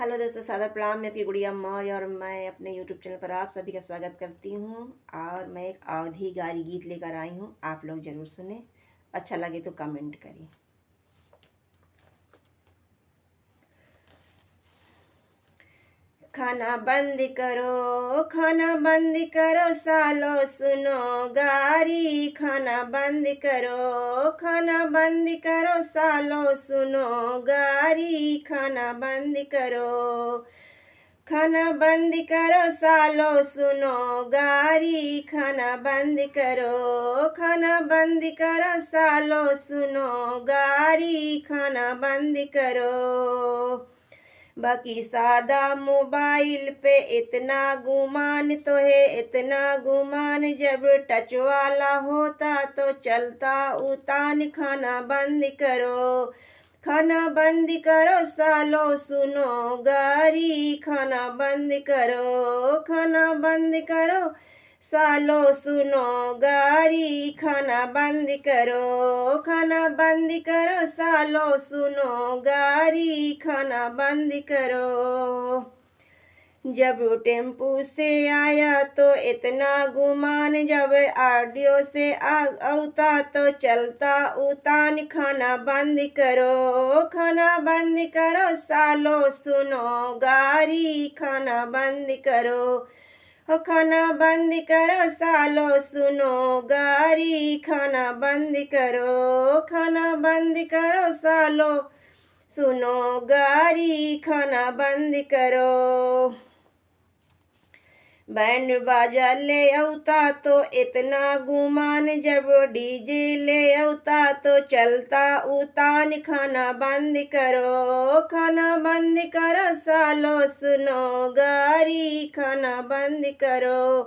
Hello दोस्तों, सादा प्रणाम। मैं आपकी गुड़िया मौर्य और मैं अपने यूट्यूब चैनल पर आप सभी का स्वागत करती हूँ। और मैं एक अवधी गारी गीत लेकर आई हूँ, आप लोग ज़रूर सुने। अच्छा लगे तो कमेंट करिए। खाना बंद करो, खाना बंद करो सालो, सुनो गारी। खाना बंद करो, खाना बंद करो सालो, सुनो गारी। खाना बंद करो, खाना बंद करो सालो, सुनो गारी। खाना बंद करो, खाना बंद करो सालो, सुनो गारी। खाना बंद करो। बाकी सादा मोबाइल पे इतना गुमान तो है, इतना गुमान। जब टच वाला होता तो चलता उतान। खाना बंद करो, खाना बंद करो सालो, सुनो गारी। खाना बंद करो, खाना बंद करो सालो, सुनो गारी। खाना बंद करो, खाना बंद करो सालो, सुनो गारी। खाना बंद करो। जब टेम्पू से आया तो इतना गुमान, जब ऑडियो से औता तो चलता उतान। खाना बंद करो, खाना बंद करो सालो, सुनो गारी। खाना बंद करो, हो खाना बंद करो सालो, सुनो गारी। खाना बंद करो, खाना बंद करो सालो, सुनो गारी। खाना बंद करो। बैंड बाजा ले औता तो इतना गुमान, जब डीजे ले औता तो चलता उतान। खाना बंद करो, खाना बंद करो सालो, सुनो गारी। खाना बंद करो,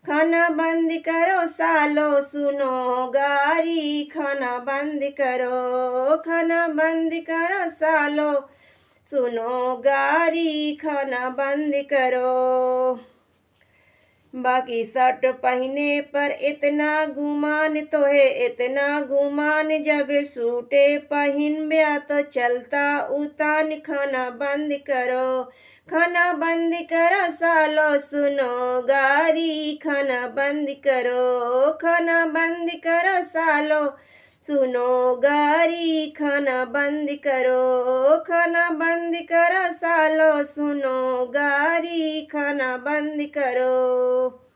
खाना बंद करो सालो, सुनो गारी। खाना बंद करो, खाना बंद करो सालो, सुनो गारी। खाना बंद करो। बाकी शर्ट पहने पर इतना गुमान तो है, इतना गुमान। जब सूटे पहन ब्या तो चलता उतान। खाना बंद करो, खाना बंद करो सालो, सुनो गारी। खाना बंद करो, खाना बंद करो सालो, सुनो गारी। खाना बंद करो, खाना बंद करो सालो, सुनो गारी। खाना बंद करो।